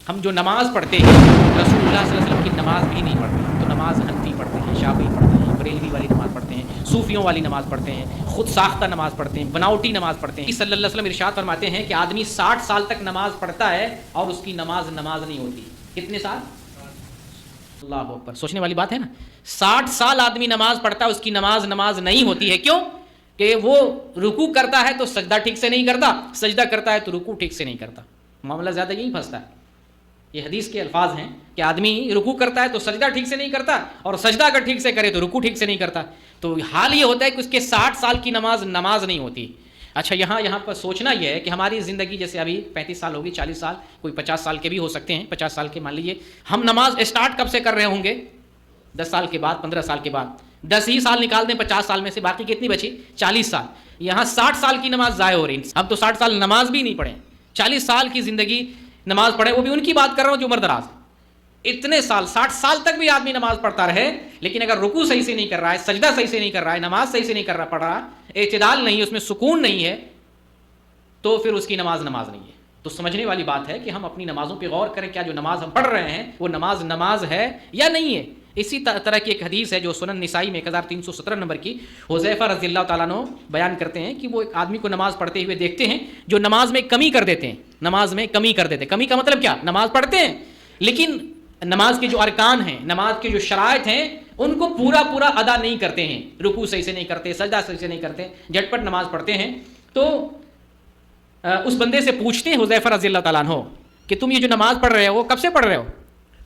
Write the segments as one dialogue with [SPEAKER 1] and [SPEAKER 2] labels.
[SPEAKER 1] ہم جو نماز پڑھتے ہیں رسول اللہ صلی اللہ علیہ وسلم کی نماز بھی نہیں پڑھتے. تو نماز حنفی پڑھتے ہیں, شافعی پڑھتے ہیں, بریلوی والی نماز پڑھتے ہیں, صوفیوں والی نماز پڑھتے ہیں, خود ساختہ نماز پڑھتے ہیں, بناوٹی نماز پڑھتے ہیں. صلی اللہ علیہ وسلم ارشاد فرماتے ہیں کہ آدمی 60 سال تک نماز پڑھتا ہے اور اس کی نماز نہیں ہوتی. کتنے سال؟ اللہ اکبر. سوچنے والی بات ہے نا. 60 سال آدمی نماز پڑھتا ہے, اس کی نماز نہیں ہوتی ہے. کیوں؟ کہ وہ رکوع کرتا ہے تو سجدہ ٹھیک سے نہیں کرتا, سجدہ کرتا ہے تو رکوع ٹھیک سے نہیں کرتا. معاملہ زیادہ یہی پھنستا ہے. یہ حدیث کے الفاظ ہیں کہ آدمی رکوع کرتا ہے تو سجدہ ٹھیک سے نہیں کرتا, اور سجدہ اگر ٹھیک سے کرے تو رکوع ٹھیک سے نہیں کرتا. تو حال یہ ہوتا ہے کہ اس کے 60 سال کی نماز نہیں ہوتی. اچھا, یہاں پر سوچنا یہ ہے کہ ہماری زندگی جیسے ابھی 35 سال ہوگی, 40 سال, کوئی 50 سال کے بھی ہو سکتے ہیں. 50 سال کے مان لیجیے, ہم نماز اسٹارٹ کب سے کر رہے ہوں گے؟ 10 سال کے بعد, 15 سال کے بعد. 10 ہی سال نکال دیں 50 سال میں سے, باقی کتنی بچی؟ 40 سال. یہاں 60 سال کی نماز ضائع ہو رہی. ہم تو 60 سال نماز بھی نہیں پڑھے, 40 سال کی زندگی نماز پڑھے. وہ بھی ان کی بات کر رہا ہوں جو عمر دراز. اتنے سال, 60 سال تک بھی آدمی نماز پڑھتا رہے, لیکن اگر رکوع صحیح سے نہیں کر رہا ہے, سجدہ صحیح سے نہیں کر رہا ہے, نماز صحیح سے نہیں پڑھ رہا, اعتدال نہیں ہے, اس میں سکون نہیں ہے, تو پھر اس کی نماز نہیں ہے. تو سمجھنے والی بات ہے کہ ہم اپنی نمازوں پہ غور کریں, کیا جو نماز ہم پڑھ رہے ہیں وہ نماز ہے یا نہیں ہے. اسی طرح کی ایک حدیث ہے جو سنن نسائی میں 1317 نمبر کی, حذیفہ رضی اللہ تعالیٰ عنہ بیان کرتے ہیں کہ وہ ایک آدمی کو نماز پڑھتے ہوئے دیکھتے ہیں جو نماز میں کمی کر دیتے ہیں. نماز میں کمی کر دیتے ہیں. کمی کا مطلب کیا؟ نماز پڑھتے ہیں لیکن نماز کے جو ارکان ہیں, نماز کے جو شرائط ہیں, ان کو پورا ادا نہیں کرتے ہیں. رکوع صحیح سے نہیں کرتے, سجدہ صحیح سے نہیں کرتے, جھٹ پٹ نماز پڑھتے ہیں. تو اس بندے سے پوچھتے ہیں حذیفہ رضی اللہ تعالیٰ عنہ کہ تم یہ جو نماز پڑھ رہے ہو کب سے پڑھ رہے ہو؟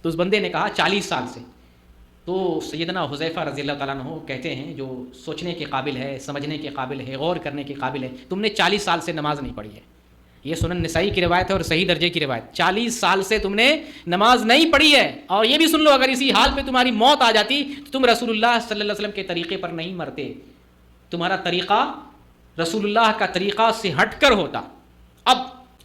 [SPEAKER 1] تو اس بندے نے کہا 40 سال سے. تو سیدنا حذیفہ رضی اللہ تعالیٰ عنہ کہتے ہیں, جو سوچنے کے قابل ہے, سمجھنے کے قابل ہے, غور کرنے کے قابل ہے, تم نے 40 سال سے نماز نہیں پڑھی ہے. یہ سنن نسائی کی روایت ہے اور صحیح درجے کی روایت. 40 سال سے تم نے نماز نہیں پڑھی ہے. اور یہ بھی سن لو, اگر اسی حال پہ تمہاری موت آ جاتی تو تم رسول اللہ صلی اللہ علیہ وسلم کے طریقے پر نہیں مرتے. تمہارا طریقہ رسول اللہ کا طریقہ سے ہٹ کر ہوتا. اب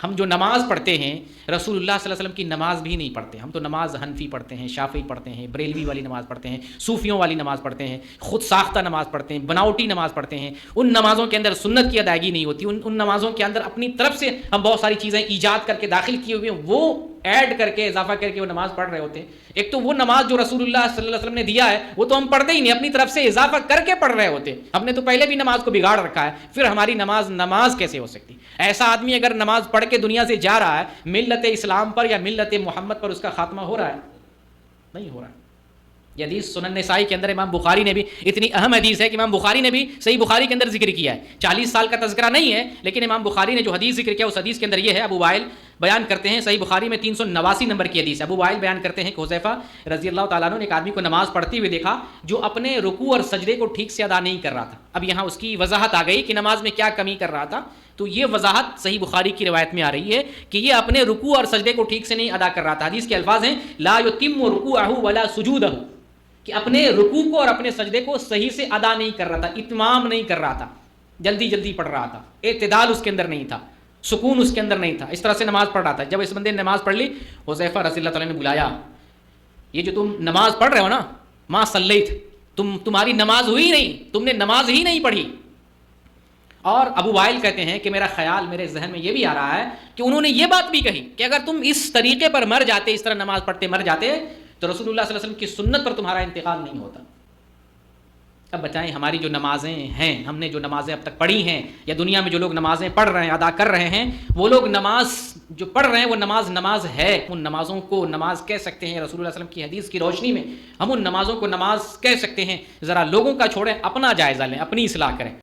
[SPEAKER 1] ہم جو نماز پڑھتے ہیں رسول اللہ صلی اللہ علیہ وسلم کی نماز بھی نہیں پڑھتے. ہم تو نماز حنفی پڑھتے ہیں, شافعی پڑھتے ہیں, بریلوی والی نماز پڑھتے ہیں, صوفیوں والی نماز پڑھتے ہیں, خود ساختہ نماز پڑھتے ہیں, بناوٹی نماز پڑھتے ہیں. ان نمازوں کے اندر سنت کی ادائیگی نہیں ہوتی. ان نمازوں کے اندر اپنی طرف سے ہم بہت ساری چیزیں ایجاد کر کے داخل کیے ہوئے ہیں, وہ ایڈ کر کے, اضافہ کر کے وہ نماز پڑھ رہے ہوتے ہیں. ایک تو وہ نماز جو رسول اللہ صلی اللہ علیہ وسلم نے دیا ہے وہ تو ہم پڑھتے ہی نہیں, اپنی طرف سے اضافہ کر کے پڑھ رہے ہوتے. ہم نے تو پہلے بھی نماز کو بگاڑ رکھا ہے, پھر ہماری نماز کیسے ہو سکتی؟ ایسا آدمی اگر نماز پڑھ کے دنیا سے جا رہا ہے, ملت اسلام پر یا ملت محمد پر اس کا خاتمہ ہو رہا ہے؟ نہیں ہو رہا ہے. یہ حدیث سنن نسائی کے اندر امام بخاری نے بھی, اتنی اہم حدیث ہے کہ امام بخاری نے بھی صحیح بخاری کے اندر ذکر کیا ہے. 40 سال کا تذکرہ نہیں ہے, لیکن امام بخاری نے جو حدیث ذکر کیا اس حدیث کے اندر یہ ہے. ابو وائل بیان کرتے ہیں, صحیح بخاری میں 389 نمبر کی حدیث ہے. ابو وائل بیان کرتے ہیں کہ حذیفہ رضی اللہ تعالیٰ عنہ نے ایک آدمی کو نماز پڑھتے ہوئے دیکھا جو اپنے رکوع اور سجدے کو ٹھیک سے ادا نہیں کر رہا تھا. اب یہاں اس کی وضاحت آ گئی کہ نماز میں کیا کمی کر رہا تھا. تو یہ وضاحت صحیح بخاری کی روایت میں آ رہی ہے کہ یہ اپنے رکوع اور سجدے کو ٹھیک سے نہیں ادا کر رہا تھا. حدیث کے الفاظ ہیں لا یتم رکوعہ ولا سجودہ, کہ اپنے رکوع کو اور اپنے سجدے کو صحیح سے ادا نہیں کر رہا تھا, اتمام نہیں کر رہا تھا, جلدی پڑھ رہا تھا, اعتدال اس کے اندر نہیں تھا, سکون اس کے اندر نہیں تھا, اس طرح سے نماز پڑھ رہا تھا. جب اس بندے نے نماز پڑھ لی, حذیفہ رضی اللہ تعالیٰ نے بلایا, یہ جو تم نماز پڑھ رہے ہو نا, ما صلیت, تمہاری نماز ہوئی نہیں, تم نے نماز ہی نہیں پڑھی. اور ابو وائل کہتے ہیں کہ میرا خیال, میرے ذہن میں یہ بھی آ رہا ہے کہ انہوں نے یہ بات بھی کہی کہ اگر تم اس طریقے پر مر جاتے, اس طرح نماز پڑھتے مر جاتے, تو رسول اللہ صلی اللہ علیہ وسلم کی سنت پر تمہارا انتقال نہیں ہوتا. اب بتائیں, ہماری جو نمازیں ہیں, ہم نے جو نمازیں اب تک پڑھی ہیں, یا دنیا میں جو لوگ نمازیں پڑھ رہے ہیں, ادا کر رہے ہیں, وہ لوگ نماز جو پڑھ رہے ہیں وہ نماز ہے. ان نمازوں کو نماز کہہ سکتے ہیں رسول اللہ صلی اللہ علیہ وسلم کی حدیث کی روشنی میں, ہم ان نمازوں کو نماز کہہ سکتے ہیں. ذرا لوگوں کا چھوڑیں, اپنا جائزہ لیں, اپنی اصلاح کریں.